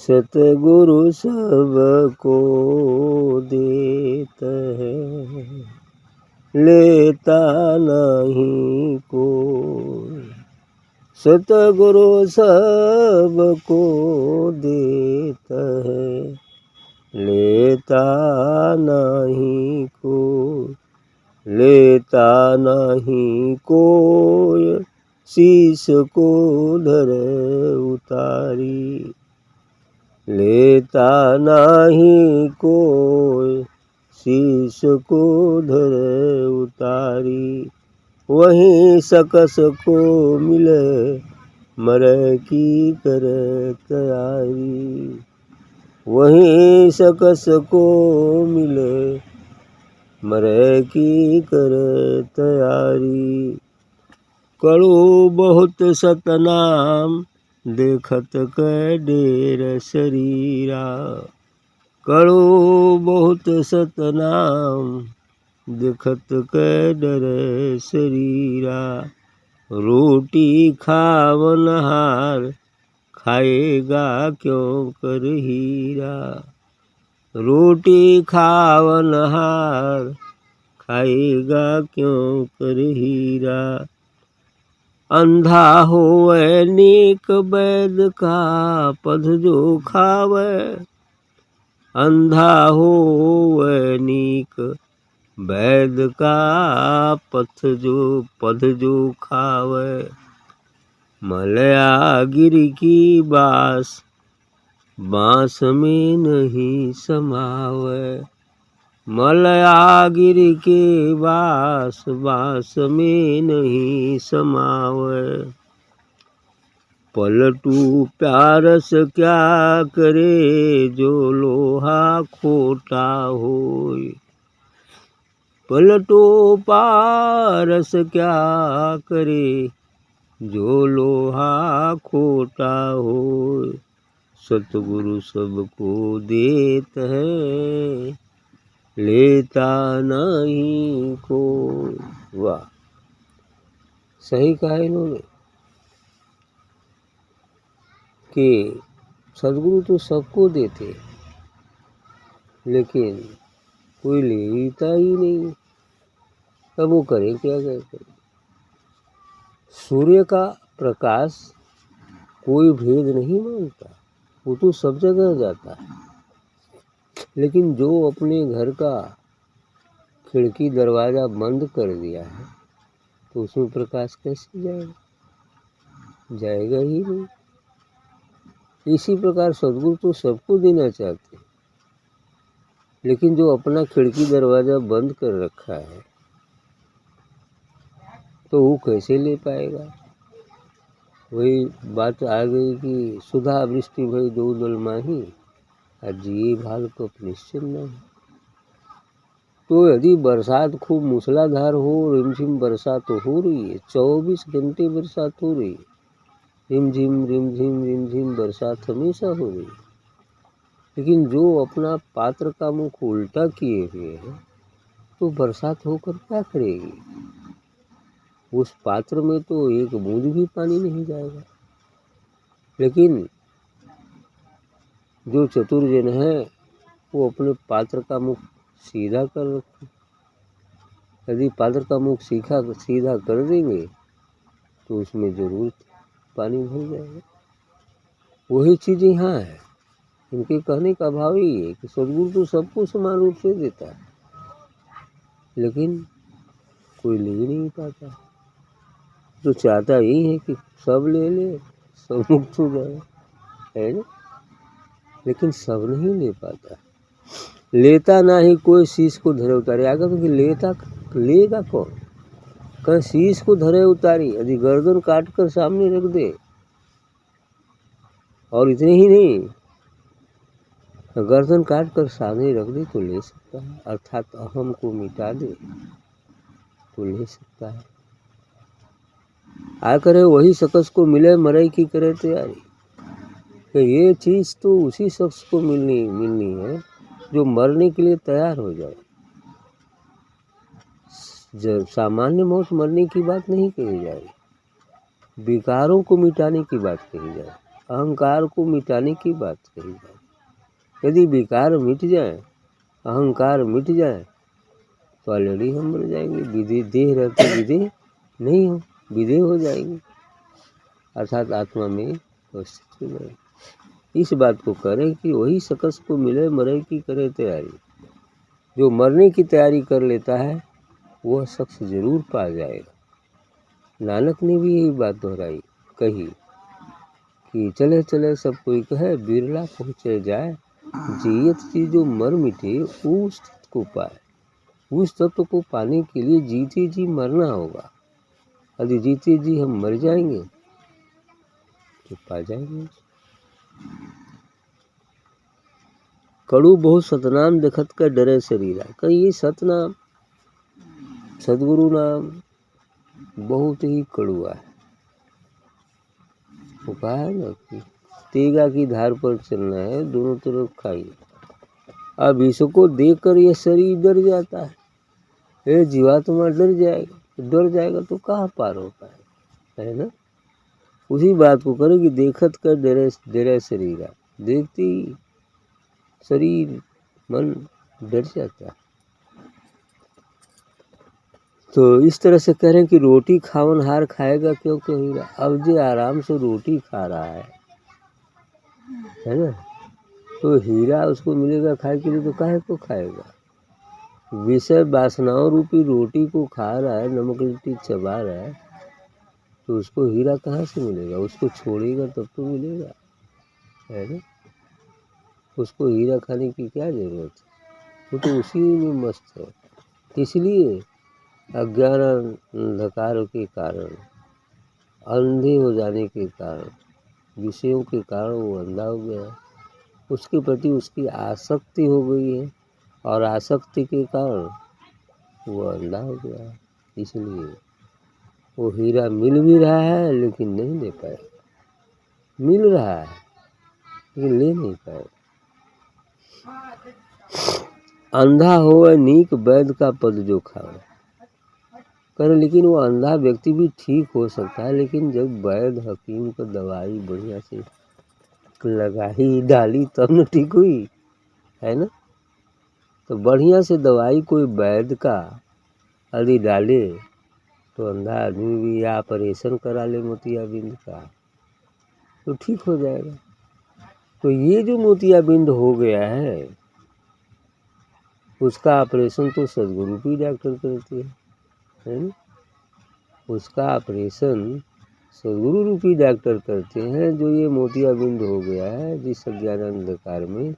सतगुरु सबको देत है, लेता नहीं कोई। सतगुरु सबको देत है, लेता नहीं कोई। लेता नहीं कोई, शीश को धरे उतारी। लेता नहीं कोई, शीश को धरे उतारी। वहीं सकस को मिले, मरे की करे तैयारी। वहीं सकस को मिले, मरे की करे तैयारी। कड़ू बहुत सतनाम, देखत कै डेर शरीरा। कड़ू बहुत सतनाम, देखत कै डर शरीरा। रोटी खावनहार, खाएगा क्यों कर हीरा। रोटी खावनहार, खाएगा क्यों कर हीरा। अंधा होवे नीक बैद का पद जो खावे। अंधा होवे नीक बैद का पद जो खावे। मलया गिर की बास, बाँस में नहीं समावे। मलया गिर के बास, बाँस में नहीं समावे। पलटू प्यारस क्या करे, जो लोहा खोटा होय। पलटो पारस क्या करे, जो लोहा खोटा होय। सतगुरु सबको देत है, लेता नहीं कोई। वाह, सही कहा इन्होंने कि सदगुरु तो सबको देते, लेकिन कोई लेता ही नहीं। अब वो करे क्या करे। सूर्य का प्रकाश कोई भेद नहीं मानता, वो तो सब जगह जाता है। लेकिन जो अपने घर का खिड़की दरवाज़ा बंद कर दिया है, तो उसमें प्रकाश कैसे जाएगा? जाएगा ही नहीं। इसी प्रकार सदगुरु तो सबको देना चाहते हैं, लेकिन जो अपना खिड़की दरवाज़ा बंद कर रखा है, तो वो कैसे ले पाएगा। वही बात आ गई कि सुधा वृष्टि भई दो दल माही, जिए भाल कप निश्चित नहीं। तो यदि बरसात खूब मूसलाधार हो, रिमझिम बरसात हो रही है, 24 घंटे बरसात हो रही है, रिमझिम रिमझिम रिमझिम बरसात हमेशा हो रही है, लेकिन जो अपना पात्र का मुख उल्टा किए हुए है, तो बरसात होकर क्या करेगी। उस पात्र में तो एक बूंद भी पानी नहीं जाएगा। लेकिन जो चतुर जन है, वो अपने पात्र का मुख सीधा कर रखे। यदि पात्र का मुख सीधा कर देंगे, तो उसमें जरूर पानी भर जाएगा। वही चीज़ यहाँ है। इनके कहने का भाव ही है कि सदगुरु तो सबको समान रूप से देता है, लेकिन कोई ले ही नहीं पाता। तो चाहता यही है कि सब ले ले, सब मुक्त हो जाए, है ना। लेकिन सब नहीं ले पाता। लेता ना ही कोई शीश को धरे उतारे। आगे तो लेगा कौन। कहीं शीश को धरे उतारी, यदि गर्दन काट कर सामने रख दे, और इतने ही नहीं, गर्दन काट कर सामने रख दे तो ले सकता है। अर्थात अहम को मिटा दे तो ले सकता है। आ करे वही शख्स को मिले, मरे की करे तैयारी। कि ये चीज़ तो उसी शख्स को मिलनी है जो मरने के लिए तैयार हो जाए। सामान्य मौत मरने की बात नहीं कही जा रही, विकारों को मिटाने की बात कही जा रही। अहंकार को मिटाने की बात कही जाए। यदि विकार मिट जाए, अहंकार मिट जाए, तो ऑलरेडी हम मर जाएंगे। विधेय देह रहते विधेय नहीं हो, विधेय हो जाएंगे, अर्थात आत्मा में अवस्थित हो जाएंगे। इस बात को करें कि वही शख्स को मिले मरे की करे तैयारी। जो मरने की तैयारी कर लेता है वह शख्स जरूर पा जाएगा। नानक ने भी यही बात दोहराई कही कि चले चले सब कोई कहे, बिरला पहुँचे जाए, जियत जी जो मर मिटे उस तत्व को पाए। उस तत्व को पाने के लिए जीते जी मरना होगा। यदि जीते जी हम मर जाएंगे तो पा जाएंगे। कड़ू बहुत सतनाम देखत का डरे शरीरा। कहीं ये सतनाम सदगुरु नाम बहुत ही कड़ुआ है। वो कहा है ना कि तेगा की धार पर चलना है, दोनों तरफ खाइए। अब इसको देखकर ये शरीर डर जाता है। ये जीवात्मा डर जाएगा, डर जाएगा तो कहाँ पार हो पाएगा, है ना। उसी बात को करें कि देखत कर डरे शरीरा। देखती शरीर मन डर जाता है। तो इस तरह से कह रहे हैं कि रोटी खावन हार खाएगा क्यों क्यों हीरा। अब जो आराम से रोटी खा रहा है ना, तो हीरा उसको मिलेगा खाए के लिए, तो काहे को खाएगा। विषय वासनाओं रूपी रोटी को खा रहा है, नमक लिट्टी चबा रहा है, तो उसको हीरा कहाँ से मिलेगा। उसको छोड़ेगा तब तो मिलेगा, है ना। उसको हीरा खाने की क्या जरूरत है, वो तो उसी में मस्त है। इसलिए अज्ञान अंधकार के कारण, अंधे हो जाने के कारण, विषयों के कारण वो अंधा हो गया है। उसके प्रति उसकी आसक्ति हो गई है, और आसक्ति के कारण वो अंधा हो गया है। इसलिए वो हीरा मिल भी रहा है लेकिन नहीं ले पाए, मिल रहा है लेकिन ले नहीं पाए। अंधा हो नीक वैद्य का पद जो खाओ करे। लेकिन वो अंधा व्यक्ति भी ठीक हो सकता है, लेकिन जब वैद्य हकीम को दवाई बढ़िया से लगाई डाली तब न ठीक हुई, है ना। तो बढ़िया से दवाई कोई वैद्य का यदि डाले तो अंधा आदमी भी, या ऑपरेशन करा ले मोतियाबिंद का, तो ठीक हो जाएगा। तो ये जो मोतियाबिंद हो गया है उसका ऑपरेशन तो सदगुरु की डॉक्टर करते है ना। उसका ऑपरेशन सदगुरु रूपी डॉक्टर करते हैं। जो ये मोतियाबिंद हो गया है, जिस अज्ञान अंधकार में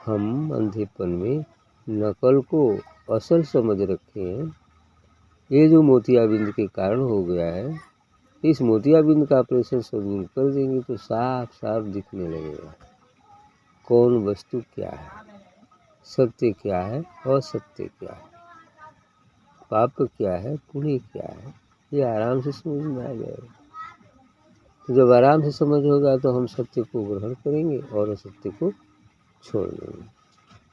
हम अंधेपन में नकल को असल समझ रखे हैं, ये जो मोतियाबिंद के कारण हो गया है, इस मोतियाबिंद का ऑपरेशन सदगुरु कर देंगे तो साफ साफ दिखने लगेगा कौन वस्तु क्या है, सत्य क्या है, असत्य क्या है, पाप क्या है, पुण्य क्या है। ये आराम से समझ में आ जाएगा। तो जब आराम से समझ होगा तो हम सत्य को ग्रहण करेंगे और असत्य को छोड़ देंगे।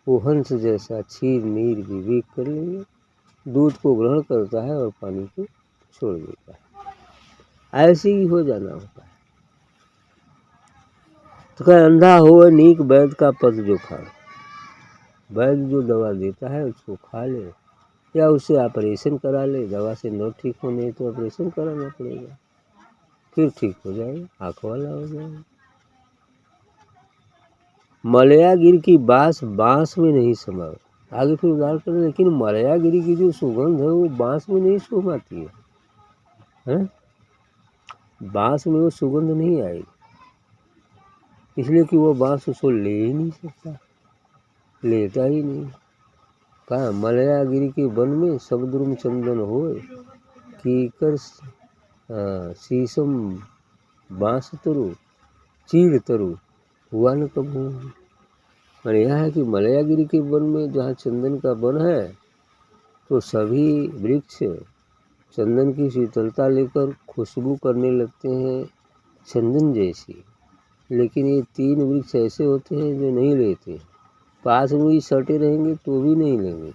वो हंस जैसा क्षीर नीर विवेक कर लेंगे। दूध को ग्रहण करता है और पानी को छोड़ देता है। ऐसे ही हो जाना होता है। तो कहे अंधा हो नीक वैद्य का पद जो खा। वैद्य जो दवा देता है उसको खा ले, या उससे ऑपरेशन करा ले। दवा से न ठीक होने तो ऑपरेशन कराना पड़ेगा, फिर ठीक हो जाएगा, आँख वाला हो जाएगा। मलयागिरी की बांस बांस में नहीं समा। आगे फिर उदाहरण करें, लेकिन मलयागिरी की जो सुगंध है वो बांस में नहीं समाती है? बांस में वो सुगंध नहीं आएगी, इसलिए कि वो बांस उसको ले ही नहीं सकता, लेता ही नहीं। कहा मलयागिरी के वन में सबद्रुम चंदन होए, कीकर शीशम बांस तरु चीड़ तरु हुआ न कबू। और यह है कि मलयागिरी के वन में जहाँ चंदन का वन है, तो सभी वृक्ष चंदन की शीतलता लेकर खुशबू करने लगते हैं चंदन जैसी। लेकिन ये 3 वृक्ष ऐसे होते हैं जो नहीं लेते, पास में ही सटे रहेंगे तो भी नहीं लेंगे।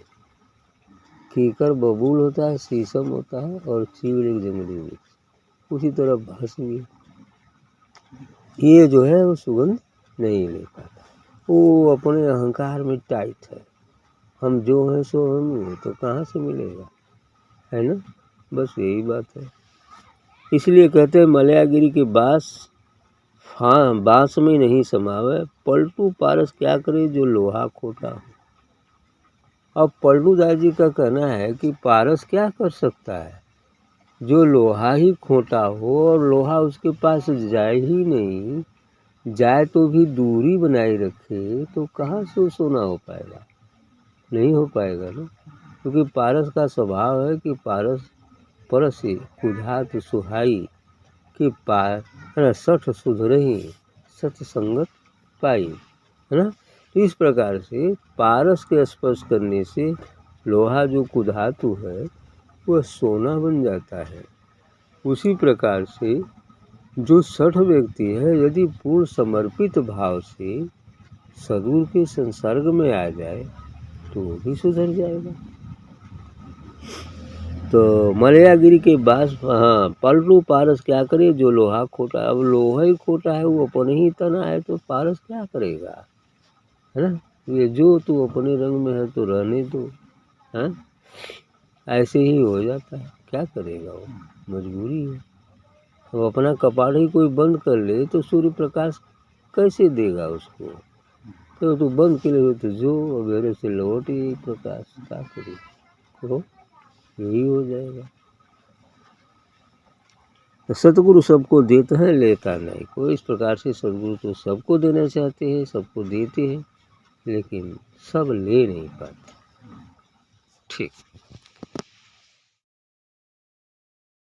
कीकर बबूल होता है, शीशम होता है, और चीड़ एक जंगली वृक्ष। उसी तरह बांस भी। ये जो है वो सुगंध नहीं ले पाता, वो अपने अहंकार में टाइट है। हम जो हैं सो हम हैं, तो कहाँ से मिलेगा, है ना। बस यही बात है। इसलिए कहते हैं मलयागिरी के बाँस हाँ बाँस में नहीं समावे, पलटू पारस क्या करे जो लोहा खोटा हो। अब पलटू दास जी का कहना है कि पारस क्या कर सकता है, जो लोहा ही खोटा हो और लोहा उसके पास जाए ही नहीं, जाए तो भी दूरी बनाए रखे, तो कहाँ से सोना हो पाएगा, नहीं हो पाएगा ना। क्योंकि पारस का स्वभाव है कि पारस परस कुधात सुहाई कि पार सठ सुधरही सत्संगत पाई, है ना। तो इस प्रकार से पारस के स्पर्श करने से लोहा जो कुधातु है वह सोना बन जाता है। उसी प्रकार से जो सठ व्यक्ति है यदि पूर्ण समर्पित भाव से सद्गुरु के संसर्ग में आ जाए तो वो भी सुधर जाएगा। तो मलयागिरी के बास हाँ पलटू पारस क्या करे जो लोहा खोटा। अब लोहा ही खोटा है, वो अपने ही तना है, तो पारस क्या करेगा, है ना। ये जो तू अपने रंग में है तो रहने दो, हैं ऐसे ही हो जाता है। क्या करेगा, वो मजबूरी है। अब अपना कपाट ही कोई बंद कर ले तो सूर्य प्रकाश कैसे देगा उसको। तो तू बंद के लिए तो जो अवेरे से लौट ही प्रकाश क्या करे, करो यही हो जाएगा। तो सतगुरु सबको देता है, लेता नहीं कोई। इस प्रकार से सतगुरु तो सबको देना चाहते हैं, सबको देते हैं, लेकिन सब ले नहीं पाते। ठीक।